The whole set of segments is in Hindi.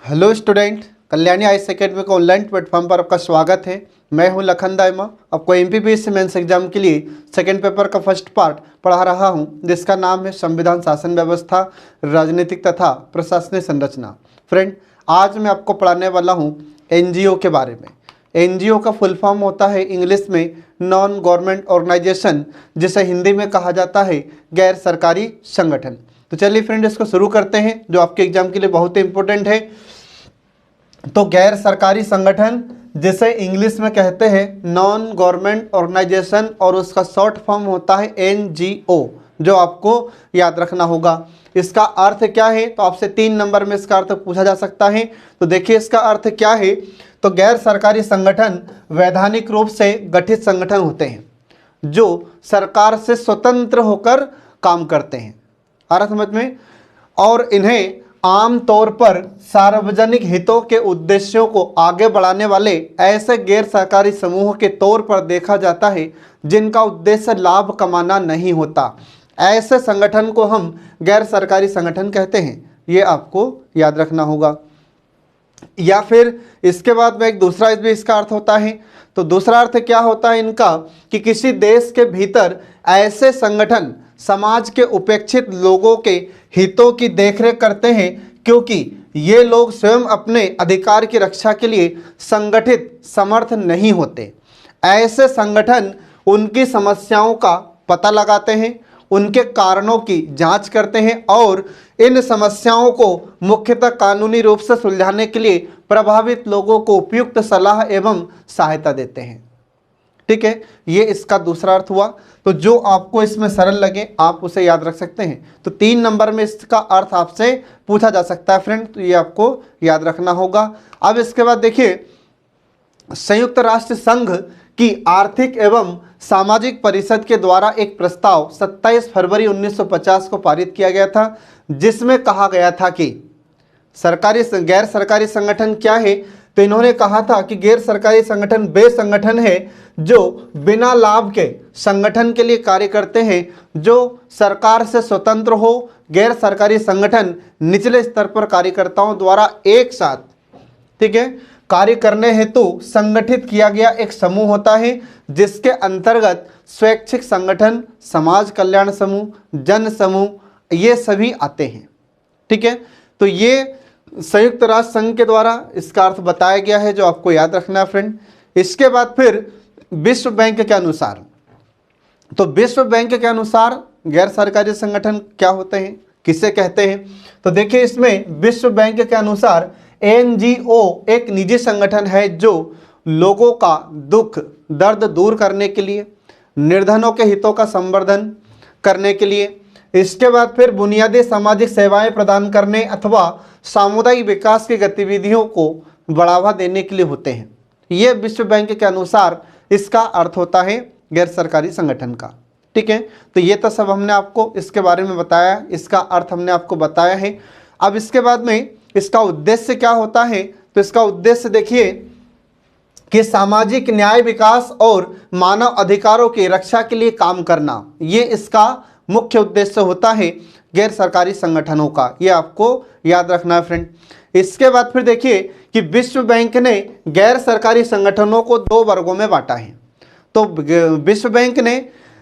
Hello student, Kalyani IAS academy के ऑनलाइन प्लेटफॉर्म पर आपका स्वागत है। मैं हूं लखन दाइमा। आपको एमपीपीएससी मेंस एग्जाम के लिए सेकंड पेपर का फर्स्ट पार्ट पढ़ा रहा हूं, जिसका नाम है संविधान, शासन व्यवस्था, राजनीतिक तथा प्रशासनिक संरचना। फ्रेंड, आज मैं आपको पढ़ाने वाला हूं एनजीओ के बारे में। एनजीओ का फुल फॉर्म होता है इंग्लिश में नॉन गवर्नमेंट ऑर्गेनाइजेशन, जिसे हिंदी में कहा जाता है गैर सरकारी संगठन। तो चलिए फ्रेंड, इसको शुरू करते हैं, जो आपके एग्जाम के लिए बहुत ही इंपॉर्टेंट है। तो गैर सरकारी संगठन, जिसे इंग्लिश में कहते हैं नॉन गवर्नमेंट ऑर्गेनाइजेशन, और उसका शॉर्ट फॉर्म होता है एनजीओ, जो आपको याद रखना होगा। इसका अर्थ क्या है? तो आपसे 3 नंबर में इसका अर्थ पूछा जा सकता है। तो देखिए इसका अर्थ क्या है। तो गैर सरकारी संगठन वैधानिक रूप से गठित संगठन होते हैं जो सरकार से स्वतंत्र होकर काम करते हैं, अर्थ समझ में, और इन्हें आमतौर पर सार्वजनिक हितों के उद्देश्यों को आगे बढ़ाने वाले ऐसे गैर सरकारी समूह के तौर पर देखा जाता है जिनका उद्देश्य लाभ कमाना नहीं होता। ऐसे संगठन को हम गैर सरकारी संगठन कहते हैं, ये आपको याद रखना होगा। या फिर इसके बाद में एक दूसरा भी इसका अर्थ होता है। तो दूसरा अर्थ क्या होता है इनका, कि किसी देश के भीतर ऐसे संगठन समाज के उपेक्षित लोगों के हितों की देखरेख करते हैं, क्योंकि ये लोग स्वयं अपने अधिकार की रक्षा के लिए संगठित समर्थ नहीं होते। ऐसे संगठन उनकी समस्याओं का पता लगाते हैं, उनके कारणों की जांच करते हैं और इन समस्याओं को मुख्यतः कानूनी रूप से सुलझाने के लिए प्रभावित लोगों को उपयुक्त सलाह एवं सहायता देते हैं। ठीक है, ये इसका दूसरा अर्थ हुआ। तो जो आपको इसमें सरल लगे आप उसे याद रख सकते हैं। तो 3 नंबर में इसका अर्थ आपसे पूछा जा सकता है फ्रेंड, तो ये आपको याद रखना होगा। अब इसके बाद देखिए, संयुक्त राष्ट्र संघ की आर्थिक एवं सामाजिक परिषद के द्वारा एक प्रस्ताव 27 फरवरी 1950 को पारित किया गया था, जिसमें कहा गया था कि गैर सरकारी संगठन क्या है। तो इन्होंने कहा था कि गैर सरकारी संगठन वे संगठन है जो बिना लाभ के संगठन के लिए कार्य करते हैं, जो सरकार से स्वतंत्र हो। गैर सरकारी संगठन निचले स्तर पर कार्यकर्ताओं द्वारा एक साथ, ठीक है, कार्य करने हेतु संगठित किया गया एक समूह होता है, जिसके अंतर्गत स्वैच्छिक संगठन, समाज कल्याण समूह, जन समूह, ये सभी आते हैं। ठीक है, तो ये संयुक्त राष्ट्र संघ के द्वारा इसका अर्थ बताया गया है, जो आपको याद रखना है फ्रेंड। इसके बाद फिर विश्व बैंक के अनुसार, तो विश्व बैंक के अनुसार गैर सरकारी संगठन क्या होते हैं, किसे कहते हैं। तो देखिए इसमें विश्व बैंक के अनुसार एनजीओ एक निजी संगठन है जो लोगों का दुख दर्द दूर करने के लिए, निर्धनों के हितों का संवर्धन करने के लिए, इसके बाद फिर बुनियादी सामाजिक सेवाएं प्रदान करने अथवा सामुदायिक विकास की गतिविधियों को बढ़ावा देने के लिए होते हैं। ये विश्व बैंक के अनुसार इसका अर्थ होता है गैर सरकारी संगठन का। ठीक है, तो ये तो सब हमने आपको इसके बारे में बताया, इसका अर्थ हमने आपको बताया है। अब इसके बाद में इसका उद्देश्य क्या होता है। तो इसका उद्देश्य देखिए कि सामाजिक न्याय, विकास और मानव अधिकारों की रक्षा के लिए काम करना, ये इसका मुख्य उद्देश्य होता है गैर सरकारी संगठनों का। ये आपको याद रखना है फ्रेंड। इसके बाद फिर देखिए कि विश्व बैंक ने गैर सरकारी संगठनों को 2 वर्गों में बांटा है। तो विश्व बैंक ने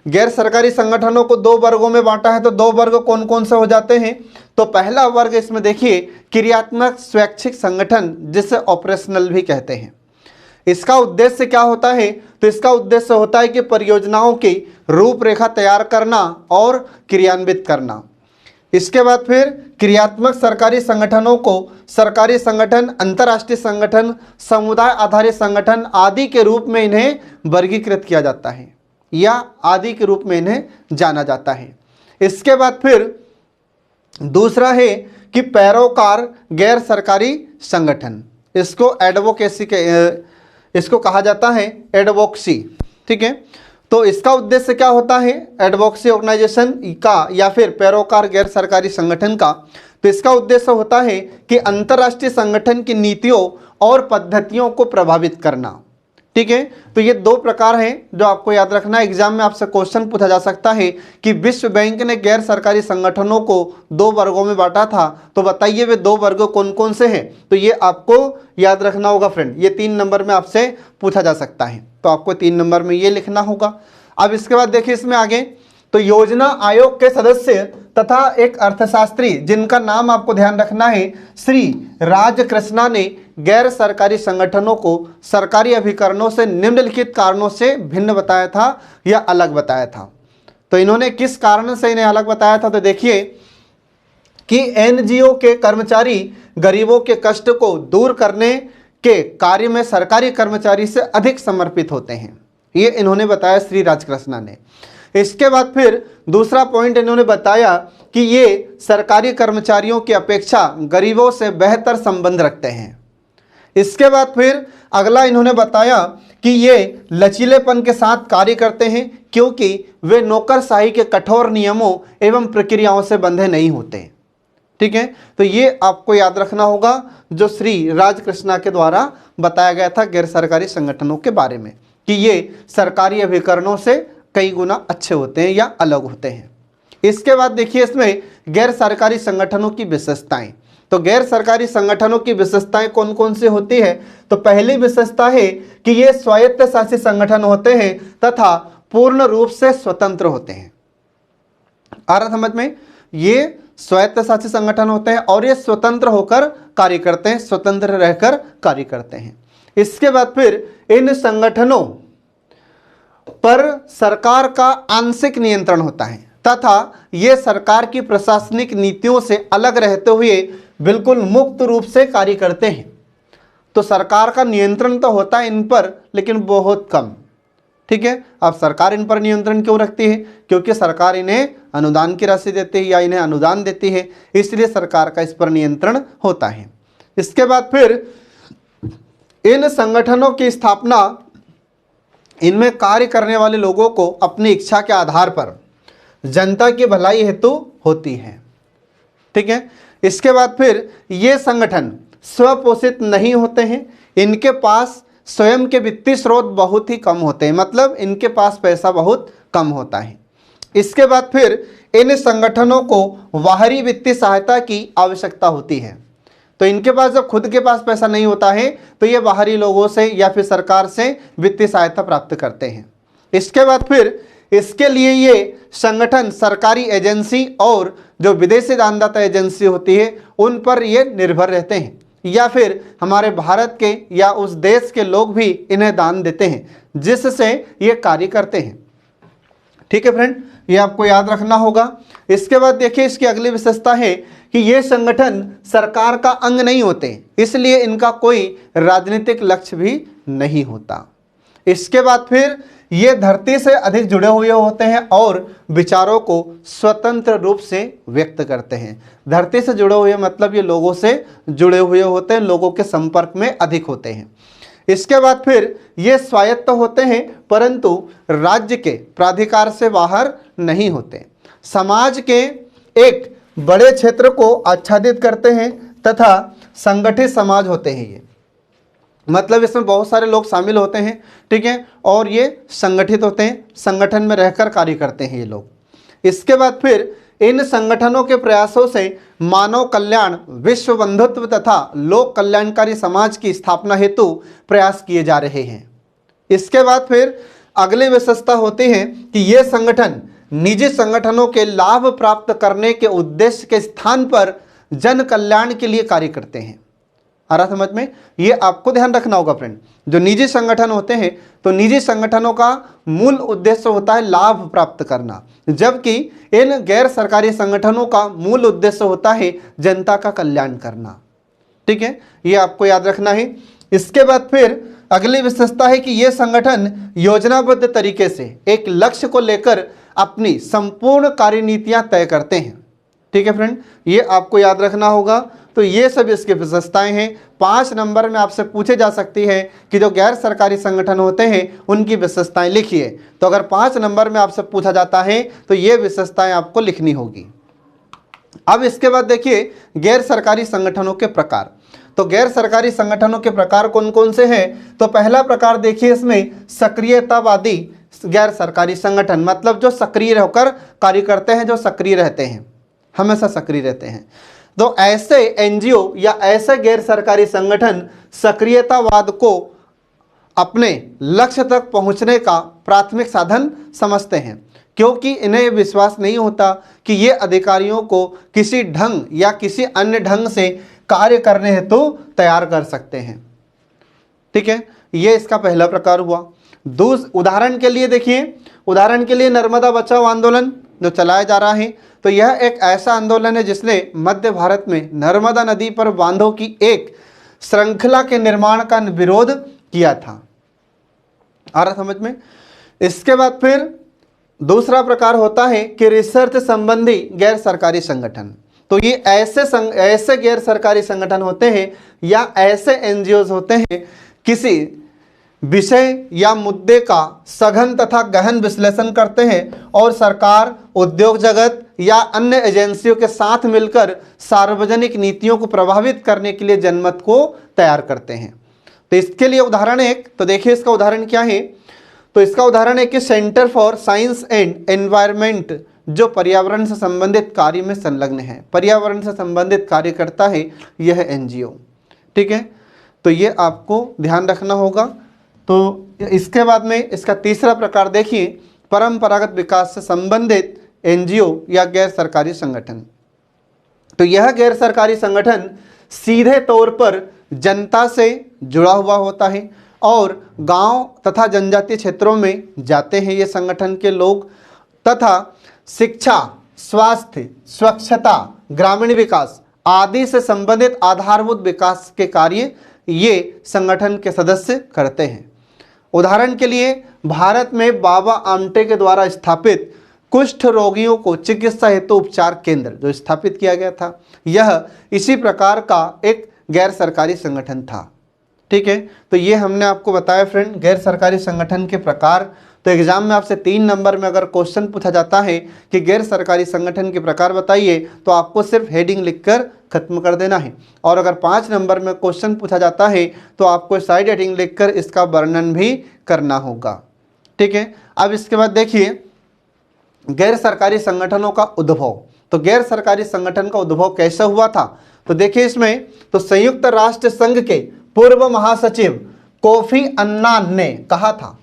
गैर सरकारी संगठनों को 2 वर्गों में बांटा है। तो 2 वर्ग कौन कौन से हो जाते हैं। तो पहला वर्ग इसमें देखिए क्रियात्मक स्वैच्छिक संगठन, जिसे ऑपरेशनल भी कहते हैं। इसका उद्देश्य क्या होता है। तो इसका उद्देश्य होता है कि परियोजनाओं की रूपरेखा तैयार करना और क्रियान्वित करना। इसके बाद फिर क्रियात्मक सरकारी संगठनों को सरकारी संगठन, अंतर्राष्ट्रीय संगठन, समुदाय आधारित संगठन आदि के रूप में इन्हें वर्गीकृत किया जाता है, या आदि के रूप में इन्हें जाना जाता है। इसके बाद फिर दूसरा है कि पैरोकार गैर सरकारी संगठन, इसको एडवोकेसी के इसको कहा जाता है एडवोक्सी। ठीक है, तो इसका उद्देश्य क्या होता है एडवोक्सी ऑर्गेनाइजेशन का या फिर पैरोकार गैर सरकारी संगठन का। तो इसका उद्देश्य होता है कि अंतर्राष्ट्रीय संगठन की नीतियों और पद्धतियों को प्रभावित करना। ठीक है। तो ये दो प्रकार हैं जो आपको याद रखना है। एग्जाम में आपसे क्वेश्चन पूछा जा सकता है कि विश्व बैंक ने गैर सरकारी संगठनों को दो वर्गों में बांटा था, तो बताइए वे दो वर्ग कौन कौन से हैं। तो ये आपको याद रखना होगा फ्रेंड, ये 3 नंबर में आपसे पूछा जा सकता है, तो आपको 3 नंबर में ये लिखना होगा। अब इसके बाद देखिए इसमें आगे, तो योजना आयोग के सदस्य तथा एक अर्थशास्त्री जिनका नाम आपको ध्यान रखना है श्री राजकृष्णा ने गैर सरकारी संगठनों को सरकारी अभिकरणों से निम्नलिखित कारणों से भिन्न बताया था या अलग बताया था। तो इन्होंने किस कारण से इन्हें अलग बताया था, तो देखिए कि एनजीओ के कर्मचारी गरीबों के कष्ट को दूर करने के कार्य में सरकारी कर्मचारी से अधिक समर्पित होते हैं, ये इन्होंने बताया श्री राजकृष्णा ने। इसके बाद फिर दूसरा पॉइंट इन्होंने बताया कि ये सरकारी कर्मचारियों की अपेक्षा गरीबों से बेहतर संबंध रखते हैं। इसके बाद फिर अगला इन्होंने बताया कि ये लचीलेपन के साथ कार्य करते हैं क्योंकि वे नौकरशाही के कठोर नियमों एवं प्रक्रियाओं से बंधे नहीं होते। ठीक है, तो ये आपको याद रखना होगा जो श्री राजकृष्णा के द्वारा बताया गया था गैर सरकारी संगठनों के बारे में, कि ये सरकारी अभिकरणों से कई गुना अच्छे होते हैं या अलग होते हैं। इसके बाद देखिए इसमें गैर सरकारी संगठनों की विशेषताएं। तो गैर सरकारी संगठनों की विशेषताएं कौन कौन सी होती है, तो पहली विशेषता है कि ये स्वायत्त शासित संगठन होते हैं तथा पूर्ण रूप से स्वतंत्र होते हैं। आ रहा समझ में, ये स्वायत्त शासित संगठन होते हैं और ये स्वतंत्र होकर कार्य करते हैं, स्वतंत्र रहकर कार्य करते हैं। इसके बाद फिर इन संगठनों पर सरकार का आंशिक नियंत्रण होता है तथा ये सरकार की प्रशासनिक नीतियों से अलग रहते हुए बिल्कुल मुक्त रूप से कार्य करते हैं। तो सरकार का नियंत्रण तो होता है इन पर, लेकिन बहुत कम। ठीक है, अब सरकार इन पर नियंत्रण क्यों रखती है, क्योंकि सरकार इन्हें अनुदान की राशि देती है या इन्हें अनुदान देती है, इसलिए सरकार का इस पर नियंत्रण होता है। इसके बाद फिर इन संगठनों की स्थापना इनमें कार्य करने वाले लोगों को अपनी इच्छा के आधार पर जनता की भलाई हेतु होती है। ठीक है, इसके बाद फिर ये संगठन स्वपोषित नहीं होते हैं, इनके पास स्वयं के वित्तीय स्रोत बहुत ही कम होते हैं, मतलब इनके पास पैसा बहुत कम होता है। इसके बाद फिर इन संगठनों को बाहरी वित्तीय सहायता की आवश्यकता होती है। तो इनके पास जब खुद के पास पैसा नहीं होता है तो ये बाहरी लोगों से या फिर सरकार से वित्तीय सहायता प्राप्त करते हैं। इसके बाद फिर इसके लिए ये संगठन सरकारी एजेंसी और जो विदेशी दानदाता एजेंसी होती है उन पर ये निर्भर रहते हैं, या फिर हमारे भारत के या उस देश के लोग भी इन्हें दान देते हैं जिससे ये कार्य करते हैं। ठीक है फ्रेंड, ये आपको याद रखना होगा। इसके बाद देखिए इसकी अगली विशेषता है कि ये संगठन सरकार का अंग नहीं होते, इसलिए इनका कोई राजनीतिक लक्ष्य भी नहीं होता। इसके बाद फिर ये धरती से अधिक जुड़े हुए होते हैं और विचारों को स्वतंत्र रूप से व्यक्त करते हैं। धरती से जुड़े हुए मतलब ये लोगों से जुड़े हुए होते हैं, लोगों के संपर्क में अधिक होते हैं। इसके बाद फिर ये स्वायत्त होते हैं परंतु राज्य के प्राधिकार से बाहर नहीं होते। समाज के एक बड़े क्षेत्र को आच्छादित करते हैं तथा संगठित समाज होते हैं ये, मतलब इसमें बहुत सारे लोग शामिल होते हैं। ठीक है, और ये संगठित होते हैं, संगठन में रहकर कार्य करते हैं ये लोग। इसके बाद फिर इन संगठनों के प्रयासों से मानव कल्याण, विश्व बंधुत्व तथा लोक कल्याणकारी समाज की स्थापना हेतु प्रयास किए जा रहे हैं। इसके बाद फिर अगली विशेषता होती है कि ये संगठन निजी संगठनों के लाभ प्राप्त करने के उद्देश्य के स्थान पर जन कल्याण के लिए कार्य करते हैं। आ रहा समझ में, ये आपको ध्यान रखना होगा फ्रेंड। जो निजी संगठन होते हैं तो निजी संगठनों का मूल उद्देश्य होता है लाभ प्राप्त करना, जबकि इन गैर सरकारी संगठनों का मूल उद्देश्य होता है जनता का कल्याण करना। ठीक है, ये आपको याद रखना है। इसके बाद फिर अगली विशेषता है कि ये संगठन योजनाबद्ध तरीके से एक लक्ष्य को लेकर अपनी संपूर्ण कार्यनीतियां तय करते हैं। ठीक है फ्रेंड, ये आपको याद रखना होगा। तो ये सब इसकी विशेषताएं हैं। 5 नंबर में आपसे पूछे जा सकती है कि जो गैर सरकारी संगठन होते हैं उनकी विशेषताएं लिखिए। तो अगर 5 नंबर में आपसे पूछा जाता है तो ये विशेषताएं आपको लिखनी होगी। अब इसके बाद देखिए गैर सरकारी संगठनों के प्रकार। तो गैर सरकारी संगठनों के प्रकार कौन कौन से हैं? तो पहला प्रकार देखिए इसमें सक्रियतावादी गैर सरकारी संगठन, मतलब जो सक्रिय होकर कार्य करते हैं, जो सक्रिय रहते हैं, हमेशा सक्रिय रहते हैं। तो ऐसे एनजीओ या ऐसे गैर सरकारी संगठन सक्रियतावाद को अपने लक्ष्य तक पहुंचने का प्राथमिक साधन समझते हैं, क्योंकि इन्हें विश्वास नहीं होता कि ये अधिकारियों को किसी ढंग या किसी अन्य ढंग से कार्य करने हेतु तैयार कर सकते हैं। ठीक है, ये इसका पहला प्रकार हुआ। उदाहरण के लिए देखिए, उदाहरण के लिए नर्मदा बचाओ आंदोलन जो चलाया जा रहा है, तो यह एक ऐसा आंदोलन है जिसने मध्य भारत में नर्मदा नदी पर बांधों की एक श्रृंखला के निर्माण का विरोध किया था। आ रहा समझ में? इसके बाद फिर दूसरा प्रकार होता है कि रिसर्च संबंधी गैर सरकारी संगठन। तो ये ऐसे गैर सरकारी संगठन होते हैं या ऐसे एनजीओ होते हैं किसी विषय या मुद्दे का सघन तथा गहन विश्लेषण करते हैं और सरकार, उद्योग जगत या अन्य एजेंसियों के साथ मिलकर सार्वजनिक नीतियों को प्रभावित करने के लिए जनमत को तैयार करते हैं। तो इसके लिए उदाहरण एक, तो देखिए इसका उदाहरण क्या है? तो इसका उदाहरण है कि centre for science and environment जो पर्यावरण से संबंधित कार्य में संलग्न है, पर्यावरण से संबंधित कार्य करता है यह एनजीओ। ठीक है, तो ये आपको ध्यान रखना होगा। तो इसके बाद में इसका तीसरा प्रकार देखिए, परंपरागत विकास से संबंधित एनजीओ या गैर सरकारी संगठन। तो यह गैर सरकारी संगठन सीधे तौर पर जनता से जुड़ा हुआ होता है और गांव तथा जनजातीय क्षेत्रों में जाते हैं ये संगठन के लोग, तथा शिक्षा, स्वास्थ्य, स्वच्छता, ग्रामीण विकास आदि से संबंधित आधारभूत विकास के कार्य ये संगठन के सदस्य करते हैं। उदाहरण के लिए भारत में बाबा आमटे के द्वारा स्थापित कुष्ठ रोगियों को चिकित्सा हेतु उपचार केंद्र जो स्थापित किया गया था, यह इसी प्रकार का एक गैर सरकारी संगठन था। ठीक है, तो ये हमने आपको बताया फ्रेंड गैर सरकारी संगठन के प्रकार। तो एग्जाम में आपसे 3 नंबर में अगर क्वेश्चन पूछा जाता है कि गैर सरकारी संगठन के प्रकार बताइए, तो आपको सिर्फ हेडिंग लिखकर खत्म कर देना है। और अगर 5 नंबर में क्वेश्चन पूछा जाता है तो आपको साइड हेडिंग लिखकर इसका वर्णन भी करना होगा। ठीक है, अब इसके बाद देखिए गैर सरकारी संगठनों का उद्भव। तो गैर सरकारी संगठन का उद्भव कैसे हुआ था? तो देखिए इसमें, तो संयुक्त राष्ट्र संघ के पूर्व महासचिव कोफी अन्नान ने कहा था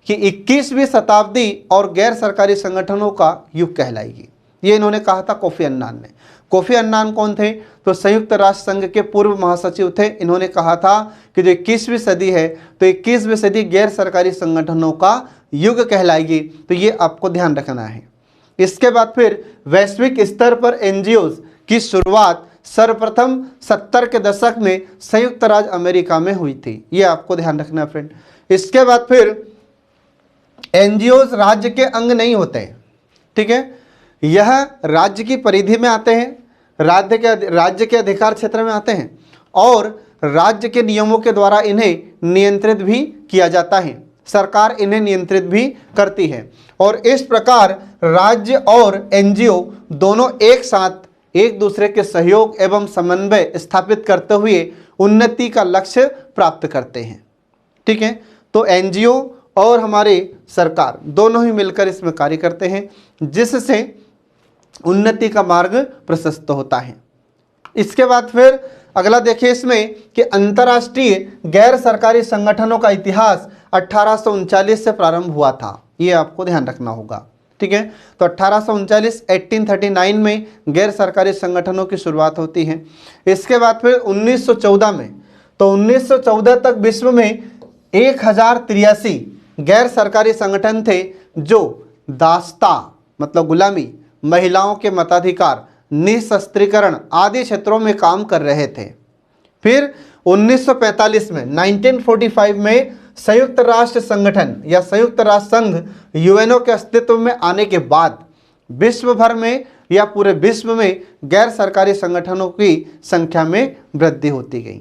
कि 21वीं शताब्दी और गैर सरकारी संगठनों का युग कहलाएगी। ये इन्होंने कहा था कोफी अन्नान ने। कोफी अन्नान कौन थे? तो संयुक्त राष्ट्र संघ के पूर्व महासचिव थे। इन्होंने कहा था कि जो 21वीं सदी है तो 21वीं सदी गैर सरकारी संगठनों का युग कहलाएगी। तो ये आपको ध्यान रखना है। इसके बाद फिर वैश्विक स्तर पर एनजीओज की शुरुआत सर्वप्रथम 70 के दशक में संयुक्त राज्य अमेरिका में हुई थी। ये आपको ध्यान रखना फ्रेंड। इसके बाद फिर एनजीओज राज्य के अंग नहीं होते। ठीक है, यह राज्य की परिधि में आते हैं, राज्य के अधिकार क्षेत्र में आते हैं और राज्य के नियमों के द्वारा इन्हें नियंत्रित भी किया जाता है। सरकार इन्हें नियंत्रित भी करती है और इस प्रकार राज्य और एनजीओ दोनों एक साथ एक दूसरे के सहयोग एवं समन्वय स्थापित करते हुए उन्नति का लक्ष्य प्राप्त करते हैं। ठीक है, तो एनजीओ और हमारे सरकार दोनों ही मिलकर इसमें कार्य करते हैं जिससे उन्नति का मार्ग प्रशस्त होता है। इसके बाद फिर अगला देखिए इसमें कि अंतर्राष्ट्रीय गैर सरकारी संगठनों का इतिहास 1839 से प्रारंभ हुआ था। ये आपको ध्यान रखना होगा। ठीक है, तो 1839 में गैर सरकारी संगठनों की शुरुआत होती है। इसके बाद फिर 1914 में, तो 1914 तक विश्व में 1083 गैर सरकारी संगठन थे जो दासता मतलब गुलामी, महिलाओं के मताधिकार, निशस्त्रीकरण आदि क्षेत्रों में काम कर रहे थे। फिर 1945 में 1945 में संयुक्त राष्ट्र संगठन या संयुक्त राष्ट्र संघ यूएनओ के अस्तित्व में आने के बाद विश्व भर में या पूरे विश्व में गैर सरकारी संगठनों की संख्या में वृद्धि होती गई।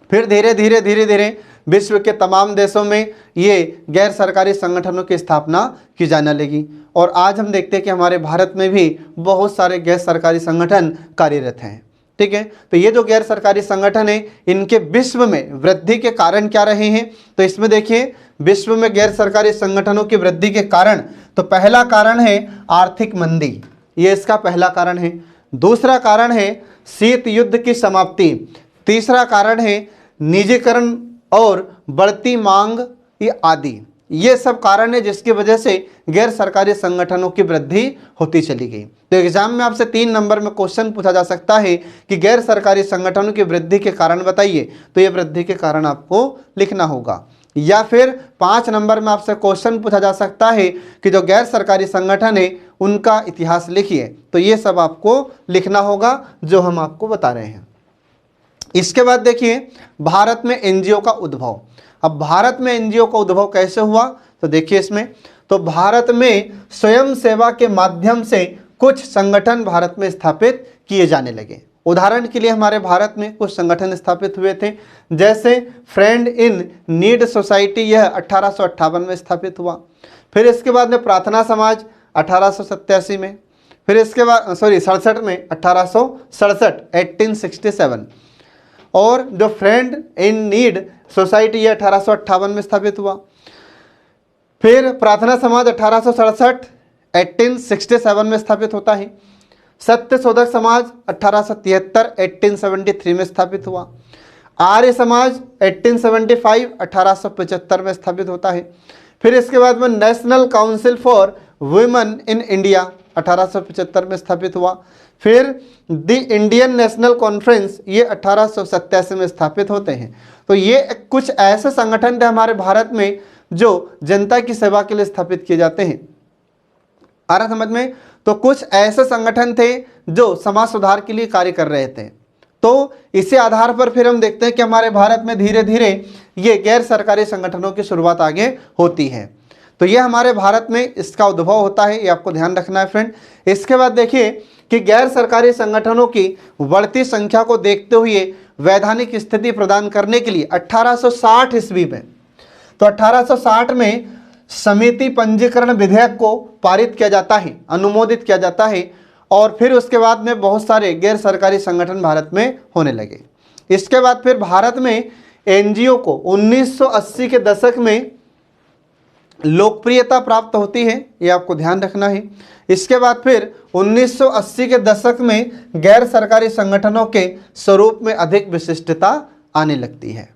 फिर धीरे धीरे विश्व के तमाम देशों में ये गैर सरकारी संगठनों की स्थापना की जाने लगी और आज हम देखते हैं कि हमारे भारत में भी बहुत सारे गैर सरकारी संगठन कार्यरत हैं। ठीक है। तो ये जो गैर सरकारी संगठन है इनके विश्व में वृद्धि के कारण क्या रहे हैं, तो इसमें देखिए विश्व में गैर सरकारी संगठनों की वृद्धि के कारण, तो पहला कारण है आर्थिक मंदी, ये इसका पहला कारण है। दूसरा कारण है शीत युद्ध की समाप्ति। तीसरा कारण है निजीकरण और बढ़ती मांग आदि। ये सब कारण है जिसकी वजह से गैर सरकारी संगठनों की वृद्धि होती चली गई। तो एग्जाम में आपसे 3 नंबर में क्वेश्चन पूछा जा सकता है कि गैर सरकारी संगठनों की वृद्धि के कारण बताइए, तो ये वृद्धि के कारण आपको लिखना होगा। या फिर 5 नंबर में आपसे क्वेश्चन पूछा जा सकता है कि जो गैर सरकारी संगठन है उनका इतिहास लिखिए, तो ये सब आपको लिखना होगा जो हम आपको बता रहे हैं। इसके बाद देखिए भारत में एनजीओ का उद्भव। अब भारत में एनजीओ का उद्भव कैसे हुआ, तो देखिए इसमें, तो भारत में स्वयं सेवा के माध्यम से कुछ संगठन भारत में स्थापित किए जाने लगे। उदाहरण के लिए हमारे भारत में कुछ संगठन स्थापित हुए थे, जैसे फ्रेंड इन नीड सोसाइटी, यह 1858 में स्थापित हुआ। फिर इसके बाद में प्रार्थना समाज 1887 में, फिर इसके बाद 67 में, 1867 1867, और जो फ्रेंड इन नीड सोसाइटी ये 1858 में स्थापित हुआ। फिर प्रार्थना समाज 1867 1867 में स्थापित होता है। सत्य शोधक समाज 1873 1873 में स्थापित हुआ। आर्य समाज 1875 1875 में स्थापित होता है। फिर इसके बाद में national council for women in India 1875 में स्थापित हुआ। फिर द इंडियन नेशनल कॉन्फ्रेंस ये 1887 में स्थापित होते हैं। तो ये कुछ ऐसे संगठन थे हमारे भारत में जो जनता की सेवा के लिए स्थापित किए जाते हैं। आ रहा समझ में? तो कुछ ऐसे संगठन थे जो समाज सुधार के लिए कार्य कर रहे थे। तो इसी आधार पर फिर हम देखते हैं कि हमारे भारत में धीरे धीरे ये गैर सरकारी संगठनों की शुरुआत आगे होती है। तो ये हमारे भारत में इसका उद्भव होता है, ये आपको ध्यान रखना है फ्रेंड। इसके बाद देखिए कि गैर सरकारी संगठनों की बढ़ती संख्या को देखते हुए वैधानिक स्थिति प्रदान करने के लिए 1860 ईस्वी में, तो 1860 में समिति पंजीकरण विधेयक को पारित किया जाता है, अनुमोदित किया जाता है, और फिर उसके बाद में बहुत सारे गैर सरकारी संगठन भारत में होने लगे। इसके बाद फिर भारत में एनजीओ को 1980 के दशक में लोकप्रियता प्राप्त होती है, ये आपको ध्यान रखना है। इसके बाद फिर 1980 के दशक में गैर सरकारी संगठनों के स्वरूप में अधिक विशिष्टता आने लगती है।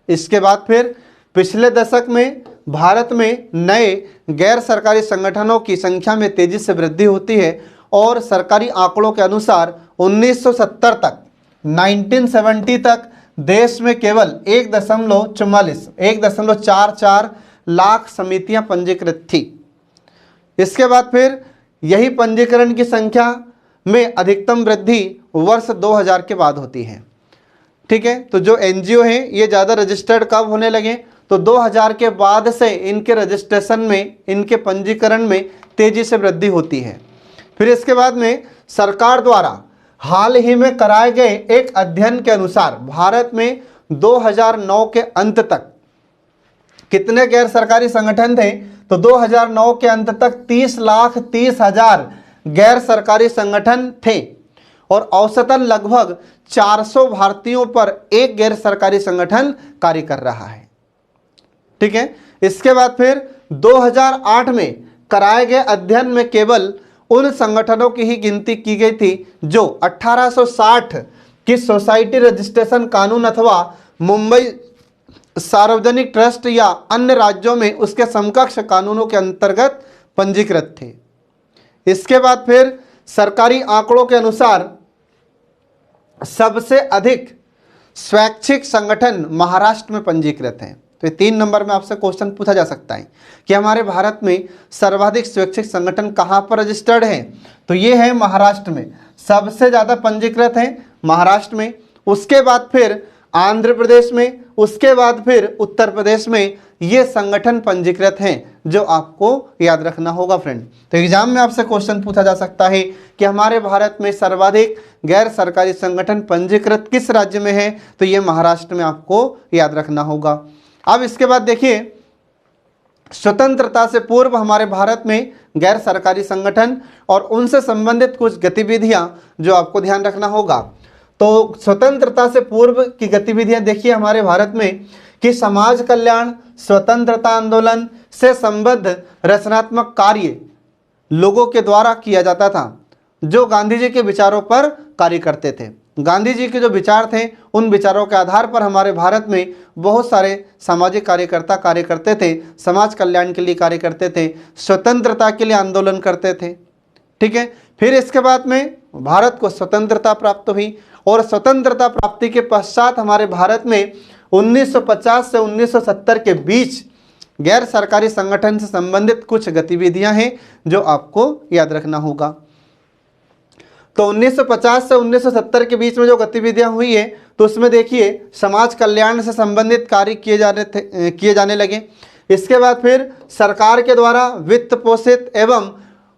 इसके बाद फिर पिछले दशक में भारत में नए गैर सरकारी संगठनों की संख्या में तेजी से वृद्धि होती है, और सरकारी आंकड़ों के अनुसार 1970 तक 1970 तक देश में केवल 1.44 लाख समितियां पंजीकृत थी। इसके बाद फिर यही पंजीकरण की संख्या में अधिकतम वृद्धि वर्ष 2000 के बाद होती है। ठीक है, तो जो एनजीओ हैं ये ज़्यादा रजिस्टर्ड कब होने लगे, तो 2000 के बाद से इनके रजिस्ट्रेशन में, इनके पंजीकरण में तेजी से वृद्धि होती है। फिर इसके बाद में सरकार द्वारा हाल ही में कराए गए एक अध्ययन के अनुसार भारत में 2009 के अंत तक कितने गैर सरकारी संगठन थे, तो 2009 के अंत तक 30,30,000 गैर सरकारी संगठन थे, और औसतन लगभग 400 भारतीयों पर एक गैर सरकारी संगठन कार्य कर रहा है। ठीक है, इसके बाद फिर 2008 में कराए गए अध्ययन में केवल उन संगठनों की ही गिनती की गई थी जो 1860 की सोसाइटी रजिस्ट्रेशन कानून अथवा मुंबई सार्वजनिक ट्रस्ट या अन्य राज्यों में उसके समकक्ष कानूनों के अंतर्गत पंजीकृत थे। इसके बाद फिर सरकारी आंकड़ों के अनुसार सबसे अधिक स्वैच्छिक संगठन महाराष्ट्र में पंजीकृत हैं। तो ये 3 नंबर में आपसे क्वेश्चन पूछा जा सकता है कि हमारे भारत में सर्वाधिक स्वैच्छिक संगठन कहाँ पर रजिस्टर्ड है, तो ये है महाराष्ट्र में, सबसे ज़्यादा पंजीकृत है महाराष्ट्र में। उसके बाद फिर आंध्र प्रदेश में, उसके बाद फिर उत्तर प्रदेश में ये संगठन पंजीकृत हैं, जो आपको याद रखना होगा फ्रेंड। तो एग्जाम में आपसे क्वेश्चन पूछा जा सकता है कि हमारे भारत में सर्वाधिक गैर सरकारी संगठन पंजीकृत किस राज्य में है, तो ये महाराष्ट्र में आपको याद रखना होगा। अब इसके बाद देखिए स्वतंत्रता से पूर्व हमारे भारत में गैर सरकारी संगठन और उनसे संबंधित कुछ गतिविधियां जो आपको ध्यान रखना होगा। तो स्वतंत्रता से पूर्व की गतिविधियां देखिए हमारे भारत में कि समाज कल्याण, स्वतंत्रता आंदोलन से संबद्ध रचनात्मक कार्य लोगों के द्वारा किया जाता था जो गांधी जी के विचारों पर कार्य करते थे। गांधी जी के जो विचार थे उन विचारों के आधार पर हमारे भारत में बहुत सारे सामाजिक कार्यकर्ता कार्य करते थे, समाज कल्याण के लिए कार्य करते थे, स्वतंत्रता के लिए आंदोलन करते थे। ठीक है, फिर इसके बाद में भारत को स्वतंत्रता प्राप्त हुई और स्वतंत्रता प्राप्ति के पश्चात हमारे भारत में 1950 से 1970 के बीच गैर सरकारी संगठन से संबंधित कुछ गतिविधियां हैं जो आपको याद रखना होगा। तो 1950 से 1970 के बीच में जो गतिविधियां हुई है तो उसमें देखिए समाज कल्याण से संबंधित कार्य किए जाने लगे। इसके बाद फिर सरकार के द्वारा वित्त पोषित एवं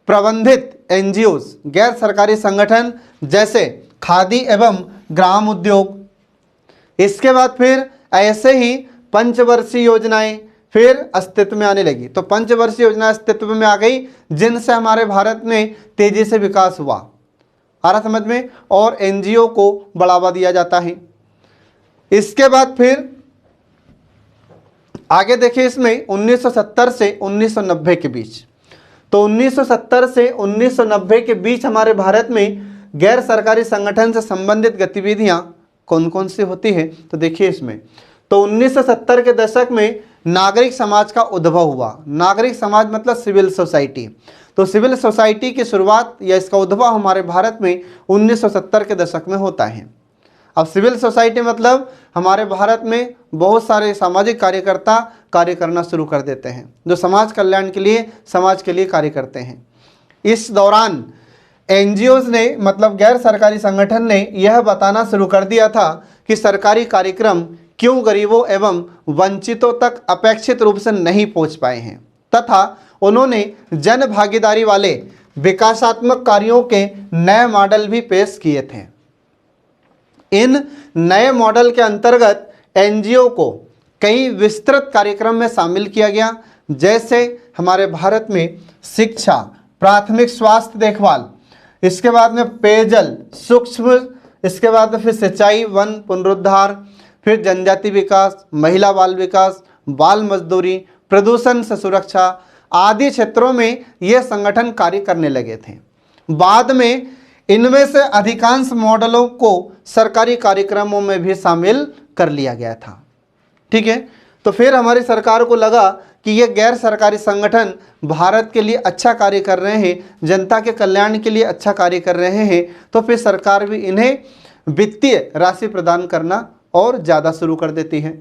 प्रबंधित एनजीओज, गैर सरकारी संगठन जैसे खादी एवं ग्राम उद्योग, इसके बाद फिर ऐसे ही पंचवर्षीय योजनाएं फिर अस्तित्व में आने लगी। तो पंचवर्षीय योजना अस्तित्व में आ गई जिनसे हमारे भारत में तेजी से विकास हुआ, आ रहा समझ में, और एनजीओ को बढ़ावा दिया जाता है। इसके बाद फिर आगे देखिए इसमें 1970 से 1990 के बीच, तो 1970 से 1990 के बीच हमारे भारत में गैर सरकारी संगठन से संबंधित गतिविधियां कौन कौन सी होती है तो देखिए इसमें। तो 1970 के दशक में नागरिक समाज का उद्भव हुआ। नागरिक समाज मतलब सिविल सोसाइटी। तो सिविल सोसाइटी की शुरुआत या इसका उद्भव हमारे भारत में 1970 के दशक में होता है। अब सिविल सोसाइटी मतलब हमारे भारत में बहुत सारे सामाजिक कार्यकर्ता कार्य करना शुरू कर देते हैं जो समाज कल्याण के लिए, समाज के लिए कार्य करते हैं। इस दौरान एनजीओज ने मतलब गैर सरकारी संगठन ने यह बताना शुरू कर दिया था कि सरकारी कार्यक्रम क्यों गरीबों एवं वंचितों तक अपेक्षित रूप से नहीं पहुंच पाए हैं, तथा उन्होंने जन भागीदारी वाले विकासात्मक कार्यों के नए मॉडल भी पेश किए थे। इन नए मॉडल के अंतर्गत एनजीओ को कई विस्तृत कार्यक्रम में शामिल किया गया, जैसे हमारे भारत में शिक्षा, प्राथमिक स्वास्थ्य देखभाल, इसके बाद में पेयजल, सूक्ष्म, इसके बाद में फिर सिंचाई, वन पुनरुद्धार, फिर जनजाति विकास, महिला बाल विकास, बाल मजदूरी, प्रदूषण से सुरक्षा आदि क्षेत्रों में ये संगठन कार्य करने लगे थे। बाद में इनमें से अधिकांश मॉडलों को सरकारी कार्यक्रमों में भी शामिल कर लिया गया था। ठीक है, तो फिर हमारी सरकार को लगा कि ये गैर सरकारी संगठन भारत के लिए अच्छा कार्य कर रहे हैं, जनता के कल्याण के लिए अच्छा कार्य कर रहे हैं, तो फिर सरकार भी इन्हें वित्तीय राशि प्रदान करना और ज़्यादा शुरू कर देती है।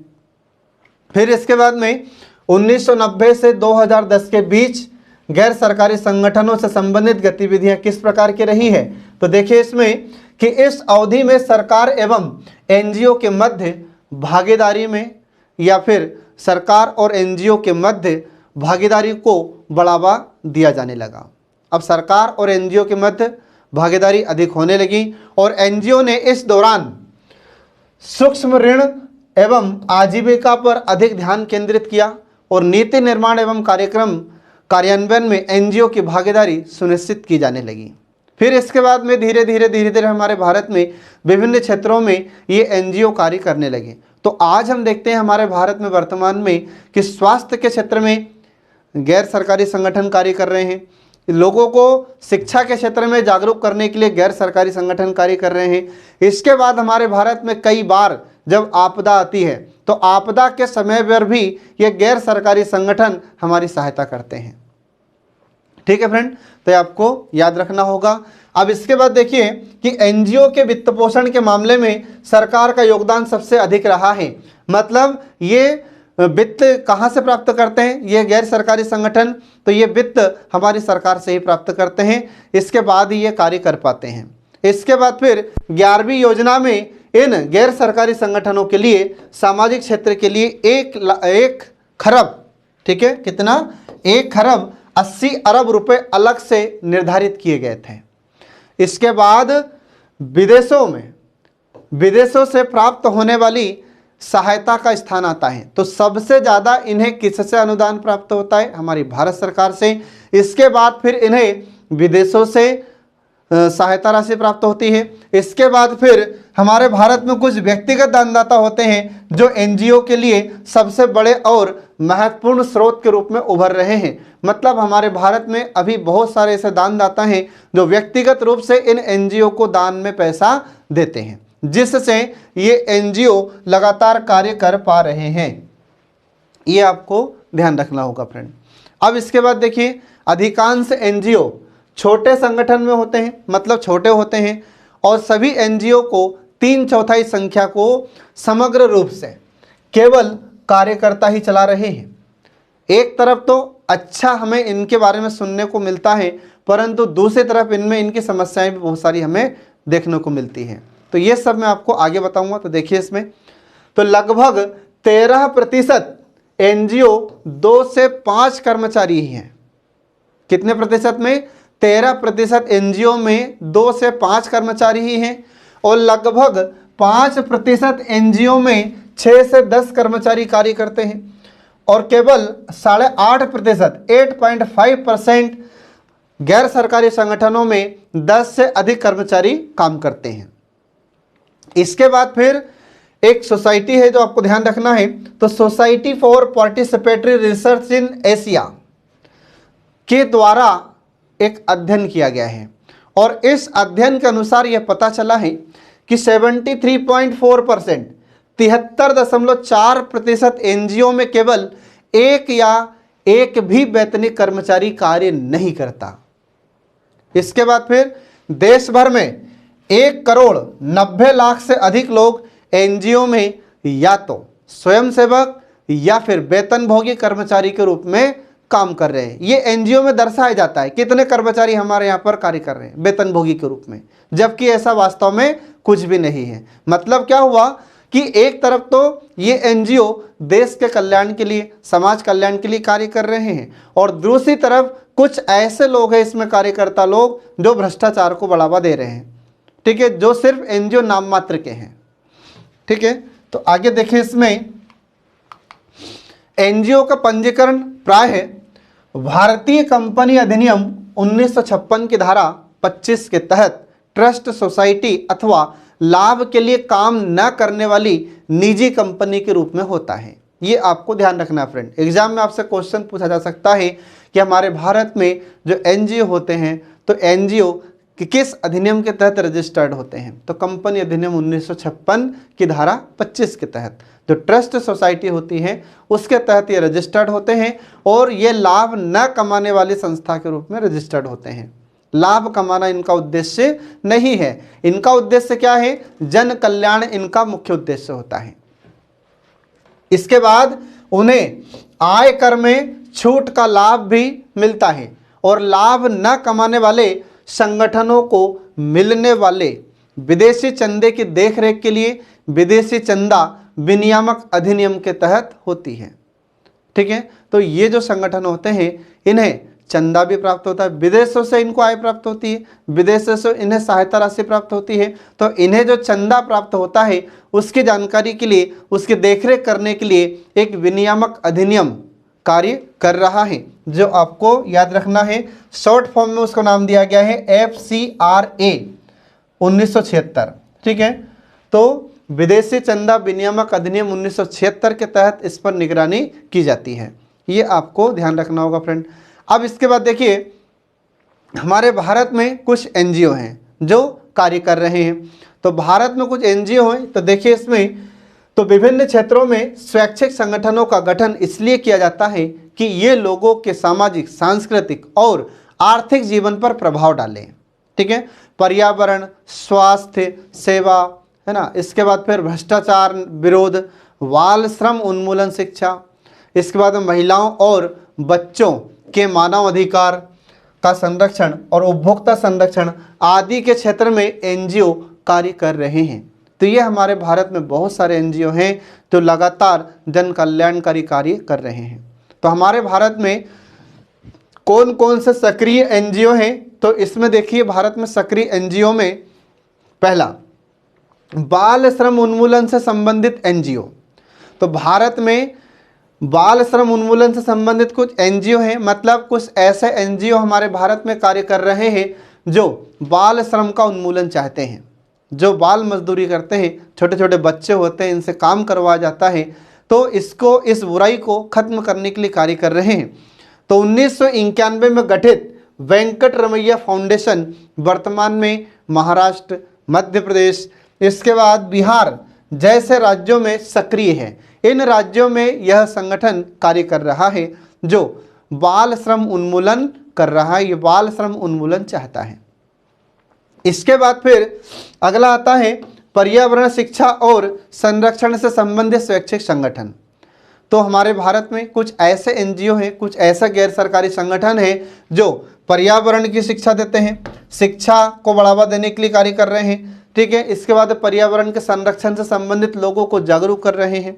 फिर इसके बाद में 1990 से 2010 के बीच गैर सरकारी संगठनों से संबंधित गतिविधियां किस प्रकार की रही है तो देखिए इसमें कि इस अवधि में सरकार एवं एनजीओ के मध्य भागीदारी में या फिर सरकार और एनजीओ के मध्य भागीदारी को बढ़ावा दिया जाने लगा। अब सरकार और एनजीओ के मध्य भागीदारी अधिक होने लगी और एनजीओ ने इस दौरान सूक्ष्म ऋण एवं आजीविका पर अधिक ध्यान केंद्रित किया और नीति निर्माण एवं कार्यक्रम कार्यान्वयन में एनजीओ की भागीदारी सुनिश्चित की जाने लगी। फिर इसके बाद में धीरे धीरे हमारे भारत में विभिन्न क्षेत्रों में ये एनजीओ कार्य करने लगे। तो आज हम देखते हैं हमारे भारत में वर्तमान में कि स्वास्थ्य के क्षेत्र में गैर सरकारी संगठन कार्य कर रहे हैं, लोगों को शिक्षा के क्षेत्र में जागरूक करने के लिए गैर सरकारी संगठन कार्य कर रहे हैं। इसके बाद हमारे भारत में कई बार जब आपदा आती है तो आपदा के समय पर भी ये गैर सरकारी संगठन हमारी सहायता करते हैं। ठीक है फ्रेंड, तो ये आपको याद रखना होगा। अब इसके बाद देखिए कि एनजीओ के वित्त पोषण के मामले में सरकार का योगदान सबसे अधिक रहा है। मतलब ये वित्त कहाँ से प्राप्त करते हैं ये गैर सरकारी संगठन, तो ये वित्त हमारी सरकार से ही प्राप्त करते हैं, इसके बाद ही ये कार्य कर पाते हैं। इसके बाद फिर 11वीं योजना में इन गैर सरकारी संगठनों के लिए सामाजिक क्षेत्र के लिए 1 खरब, ठीक है, कितना 1 खरब 80 अरब रुपए अलग से निर्धारित किए गए थे। इसके बाद विदेशों से प्राप्त होने वाली सहायता का स्थान आता है। तो सबसे ज़्यादा इन्हें किससे अनुदान प्राप्त होता है? हमारी भारत सरकार से। इसके बाद फिर इन्हें विदेशों से सहायता राशि प्राप्त होती है। इसके बाद फिर हमारे भारत में कुछ व्यक्तिगत दानदाता होते हैं जो एनजीओ के लिए सबसे बड़े और महत्वपूर्ण स्रोत के रूप में उभर रहे हैं। मतलब हमारे भारत में अभी बहुत सारे ऐसे दानदाता हैं जो व्यक्तिगत रूप से इन एनजीओ को दान में पैसा देते हैं, जिससे ये एनजीओ लगातार कार्य कर पा रहे हैं। ये आपको ध्यान रखना होगा फ्रेंड। अब इसके बाद देखिए, अधिकांश एनजीओ छोटे संगठन में होते हैं, मतलब छोटे होते हैं, और सभी एनजीओ को 3/4 संख्या को समग्र रूप से केवल कार्यकर्ता ही चला रहे हैं। एक तरफ तो अच्छा हमें इनके बारे में सुनने को मिलता है, परंतु दूसरी तरफ इनमें इनकी समस्याएं भी बहुत सारी हमें देखने को मिलती हैं। तो ये सब मैं आपको आगे बताऊंगा। तो देखिए इसमें तो लगभग 13% एनजीओ 2 से 5 कर्मचारी ही हैं। कितने प्रतिशत में? 13% एनजीओ में 2 से 5 कर्मचारी ही हैं, और लगभग 5% एनजीओ में 6 से 10 कर्मचारी कार्य करते हैं, और केवल 8.5% 8.5% गैर सरकारी संगठनों में 10 से अधिक कर्मचारी काम करते हैं। इसके बाद फिर एक सोसाइटी है जो आपको ध्यान रखना है, तो society for participatory research in Asia के द्वारा एक अध्ययन किया गया है, और इस अध्ययन के अनुसार यह पता चला है कि 73.4% 73.4% एनजीओ में केवल एक या एक भी वेतनिक कर्मचारी कार्य नहीं करता। इसके बाद फिर देश भर में 1,90,00,000 से अधिक लोग एनजीओ में या तो स्वयंसेवक या फिर वेतनभोगी कर्मचारी के रूप में काम कर रहे हैं। ये एनजीओ में दर्शाया जाता है कितने कर्मचारी हमारे यहाँ पर कार्य कर रहे हैं वेतनभोगी के रूप में, जबकि ऐसा वास्तव में कुछ भी नहीं है। मतलब क्या हुआ कि एक तरफ तो ये एनजीओ देश के कल्याण के लिए, समाज कल्याण के लिए कार्य कर रहे हैं, और दूसरी तरफ कुछ ऐसे लोग हैं इसमें कार्यकर्ता लोग जो भ्रष्टाचार को बढ़ावा दे रहे हैं। ठीक है, जो सिर्फ एनजीओ नाम मात्र के हैं। ठीक है, तो आगे देखिए, इसमें एनजीओ का पंजीकरण प्राय भारतीय कंपनी अधिनियम 1956 की धारा 25 के तहत ट्रस्ट, सोसाइटी अथवा लाभ के लिए काम न करने वाली निजी कंपनी के रूप में होता है। ये आपको ध्यान रखना है फ्रेंड। एग्जाम में आपसे क्वेश्चन पूछा जा सकता है कि हमारे भारत में जो एनजीओ होते हैं, तो एनजीओ कि किस अधिनियम के तहत रजिस्टर्ड होते हैं? तो कंपनी अधिनियम 1956 की धारा 25 के तहत जो ट्रस्ट सोसाइटी होती है उसके तहत ये रजिस्टर्ड होते हैं, और ये लाभ न कमाने वाली संस्था के रूप में रजिस्टर्ड होते हैं। लाभ कमाना इनका उद्देश्य नहीं है। इनका उद्देश्य क्या है? जन कल्याण इनका मुख्य उद्देश्य होता है। इसके बाद उन्हें आयकर में छूट का लाभ भी मिलता है, और लाभ न कमाने वाले संगठनों को मिलने वाले विदेशी चंदे की देखरेख के लिए विदेशी चंदा विनियामक अधिनियम के तहत होती है। ठीक है, तो ये जो संगठन होते हैं इन्हें चंदा भी प्राप्त होता है, विदेशों से इनको आय प्राप्त होती है, विदेशों से इन्हें सहायता राशि प्राप्त होती है। तो इन्हें जो चंदा प्राप्त होता है उसकी जानकारी के लिए, उसकी देखरेख करने के लिए एक विनियामक अधिनियम कार्य कर रहा है, जो आपको याद रखना है। शॉर्ट फॉर्म में उसको नाम दिया गया है FCRA 1976। ठीक है, तो विदेशी चंदा विनियामक अधिनियम 1976 के तहत इस पर निगरानी की जाती है। ये आपको ध्यान रखना होगा फ्रेंड। अब इसके बाद देखिए, हमारे भारत में कुछ एनजीओ हैं जो कार्य कर रहे हैं। तो भारत में कुछ एनजीओ हैं, तो देखिए इसमें तो विभिन्न क्षेत्रों में स्वैच्छिक संगठनों का गठन इसलिए किया जाता है कि ये लोगों के सामाजिक, सांस्कृतिक और आर्थिक जीवन पर प्रभाव डालें। ठीक है, पर्यावरण, स्वास्थ्य सेवा, है ना। इसके बाद फिर भ्रष्टाचार विरोध, बाल श्रम उन्मूलन शिक्षा, इसके बाद महिलाओं और बच्चों के मानव अधिकार का संरक्षण और उपभोक्ता संरक्षण आदि के क्षेत्र में एनजीओ कार्य कर रहे हैं। तो ये हमारे भारत में बहुत सारे एनजीओ हैं जो लगातार जन कल्याणकारी कार्य कर रहे हैं। तो हमारे भारत में कौन कौन से सक्रिय एनजीओ हैं? तो इसमें देखिए, भारत में सक्रिय एनजीओ में पहला बाल श्रम उन्मूलन से संबंधित एनजीओ। तो भारत में बाल श्रम उन्मूलन से संबंधित कुछ एनजीओ हैं, मतलब कुछ ऐसे एनजीओ हमारे भारत में कार्य कर रहे हैं जो बाल श्रम का उन्मूलन चाहते हैं, जो बाल मजदूरी करते हैं, छोटे छोटे बच्चे होते हैं, इनसे काम करवाया जाता है, तो इस बुराई को खत्म करने के लिए कार्य कर रहे हैं। तो 1991 में गठित वेंकटरमैया फाउंडेशन वर्तमान में महाराष्ट्र, मध्य प्रदेश, इसके बाद बिहार जैसे राज्यों में सक्रिय है। इन राज्यों में यह संगठन कार्य कर रहा है जो बाल श्रम उन्मूलन कर रहा है, ये बाल श्रम उन्मूलन चाहता है। इसके बाद फिर अगला आता है पर्यावरण, शिक्षा और संरक्षण से संबंधित स्वैच्छिक संगठन। तो हमारे भारत में कुछ ऐसे एनजीओ हैं, कुछ ऐसा गैर सरकारी संगठन है जो पर्यावरण की शिक्षा देते हैं, शिक्षा को बढ़ावा देने के लिए कार्य कर रहे हैं, ठीक है। इसके बाद पर्यावरण के संरक्षण से संबंधित लोगों को जागरूक कर रहे हैं।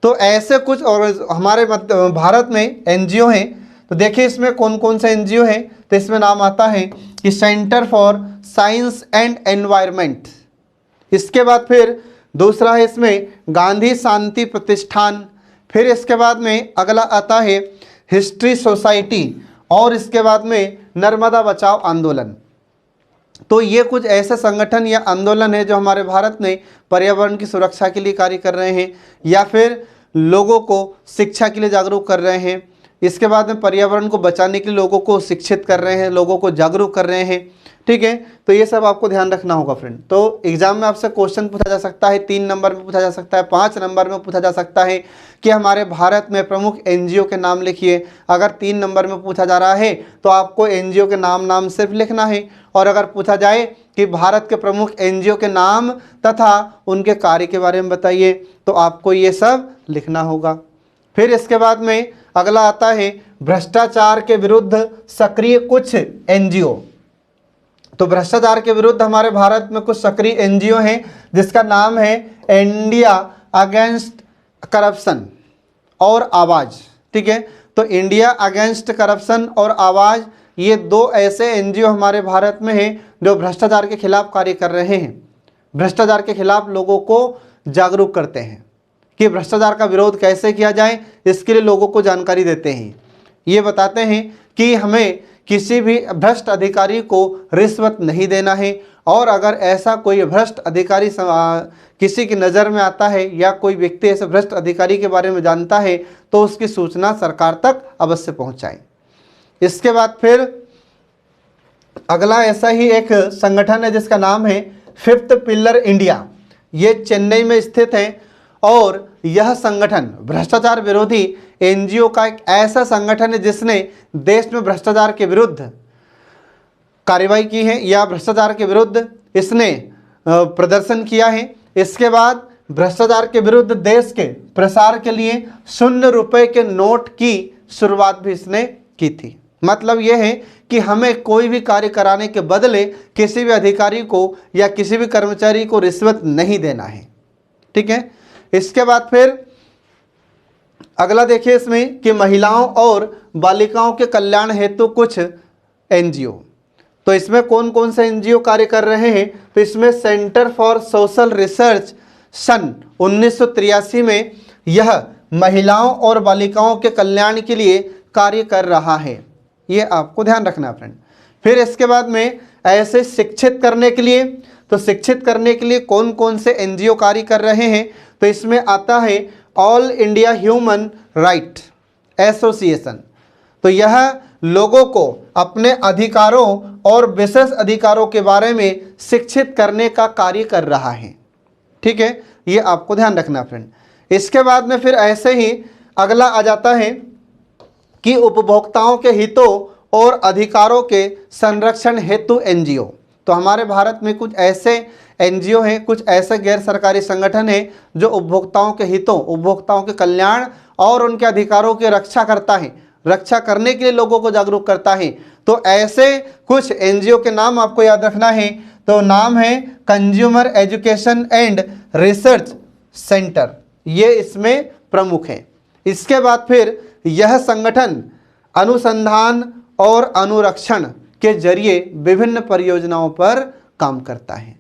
तो ऐसे कुछ और हमारे भारत में एनजीओ हैं। तो देखिए इसमें कौन कौन से एनजीओ हैं। तो इसमें नाम आता है कि centre for science and environment. इसके बाद फिर दूसरा है इसमें गांधी शांति प्रतिष्ठान। फिर इसके बाद में अगला आता है हिस्ट्री सोसाइटी और इसके बाद में नर्मदा बचाओ आंदोलन। तो ये कुछ ऐसे संगठन या आंदोलन है जो हमारे भारत में पर्यावरण की सुरक्षा के लिए कार्य कर रहे हैं या फिर लोगों को शिक्षा के लिए जागरूक कर रहे हैं। इसके बाद में पर्यावरण को बचाने के लिए लोगों को शिक्षित कर रहे हैं, लोगों को जागरूक कर रहे हैं, ठीक है। तो ये सब आपको ध्यान रखना होगा फ्रेंड। तो एग्जाम में आपसे क्वेश्चन पूछा जा सकता है, 3 नंबर में पूछा जा सकता है, 5 नंबर में पूछा जा सकता है कि हमारे भारत में प्रमुख एनजीओ के नाम लिखिए। अगर 3 नंबर में पूछा जा रहा है तो आपको एनजीओ के नाम सिर्फ लिखना है, और अगर पूछा जाए कि भारत के प्रमुख एनजीओ के नाम तथा उनके कार्य के बारे में बताइए तो आपको ये सब लिखना होगा। फिर इसके बाद में अगला आता है भ्रष्टाचार के विरुद्ध सक्रिय कुछ एनजीओ। तो भ्रष्टाचार के विरुद्ध हमारे भारत में कुछ सक्रिय एनजीओ हैं जिसका नाम है इंडिया अगेंस्ट करप्शन और आवाज़, ठीक है। तो इंडिया अगेंस्ट करप्शन और आवाज़, ये 2 ऐसे एनजीओ हमारे भारत में हैं जो भ्रष्टाचार के खिलाफ कार्य कर रहे हैं, भ्रष्टाचार के खिलाफ लोगों को जागरूक करते हैं कि भ्रष्टाचार का विरोध कैसे किया जाए, इसके लिए लोगों को जानकारी देते हैं। ये बताते हैं कि हमें किसी भी भ्रष्ट अधिकारी को रिश्वत नहीं देना है, और अगर ऐसा कोई भ्रष्ट अधिकारी किसी की नज़र में आता है या कोई व्यक्ति ऐसे भ्रष्ट अधिकारी के बारे में जानता है तो उसकी सूचना सरकार तक अवश्य पहुंचाएं। इसके बाद फिर अगला ऐसा ही एक संगठन है जिसका नाम है 5th पिलर इंडिया। ये चेन्नई में स्थित है और यह संगठन भ्रष्टाचार विरोधी एनजीओ का एक ऐसा संगठन है जिसने देश में भ्रष्टाचार के विरुद्ध कार्रवाई की है या भ्रष्टाचार के विरुद्ध इसने प्रदर्शन किया है। इसके बाद भ्रष्टाचार के विरुद्ध देश के प्रसार के लिए 0 रुपए के नोट की शुरुआत भी इसने की थी। मतलब यह है कि हमें कोई भी कार्य कराने के बदले किसी भी अधिकारी को या किसी भी कर्मचारी को रिश्वत नहीं देना है, ठीक है। इसके बाद फिर अगला देखिए इसमें कि महिलाओं और बालिकाओं के कल्याण हेतु कुछ एनजीओ। तो इसमें कौन कौन से एनजीओ कार्य कर रहे हैं। तो इसमें सेंटर फॉर सोशल रिसर्च सन 1983 में यह महिलाओं और बालिकाओं के कल्याण के लिए कार्य कर रहा है, ये आपको ध्यान रखना फ्रेंड। फिर इसके बाद में ऐसे शिक्षित करने के लिए, तो शिक्षित करने के लिए कौन कौन से एनजीओ कार्य कर रहे हैं। तो इसमें आता है all India human right association. तो यह लोगों को अपने अधिकारों और विशेष अधिकारों के बारे में शिक्षित करने का कार्य कर रहा है, ठीक है। ये आपको ध्यान रखना फ्रेंड। इसके बाद में फिर ऐसे ही अगला आ जाता है कि उपभोक्ताओं के हितों और अधिकारों के संरक्षण हेतु एनजीओ। तो हमारे भारत में कुछ ऐसे एनजीओ हैं, कुछ ऐसे गैर सरकारी संगठन हैं जो उपभोक्ताओं के हितों, उपभोक्ताओं के कल्याण और उनके अधिकारों की रक्षा करता है, रक्षा करने के लिए लोगों को जागरूक करता है। तो ऐसे कुछ एनजीओ के नाम आपको याद रखना है। तो नाम है consumer education and research centre, ये इसमें प्रमुख है। इसके बाद फिर यह संगठन अनुसंधान और अनुरक्षण के जरिए विभिन्न परियोजनाओं पर काम करता है,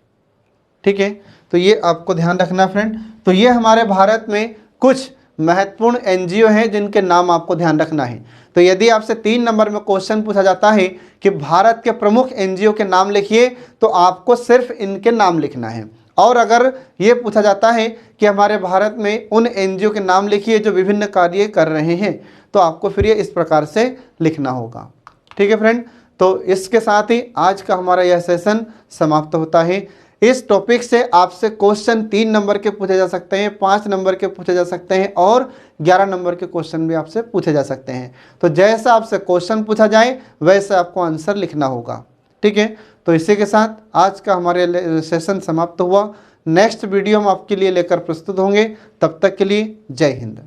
ठीक है। तो ये आपको ध्यान रखना फ्रेंड। तो ये हमारे भारत में कुछ महत्वपूर्ण एनजीओ हैं जिनके नाम आपको ध्यान रखना है। तो यदि आपसे 3 नंबर में क्वेश्चन पूछा जाता है कि भारत के प्रमुख एनजीओ के नाम लिखिए, तो आपको सिर्फ इनके नाम लिखना है। और अगर ये पूछा जाता है कि हमारे भारत में उन एनजीओ के नाम लिखिए जो विभिन्न कार्य कर रहे हैं, तो आपको फिर ये इस प्रकार से लिखना होगा। ठीक है फ्रेंड, तो इसके साथ ही आज का हमारा यह सेशन समाप्त होता है। इस टॉपिक से आपसे क्वेश्चन 3 नंबर के पूछे जा सकते हैं, 5 नंबर के पूछे जा सकते हैं और 11 नंबर के क्वेश्चन भी आपसे पूछे जा सकते हैं। तो जैसा आपसे क्वेश्चन पूछा जाए वैसे आपको आंसर लिखना होगा। ठीक है, तो इसी के साथ आज का हमारे सेशन समाप्त हुआ। नेक्स्ट वीडियो हम आपके लिए लेकर प्रस्तुत होंगे। तब तक के लिए जय हिंद।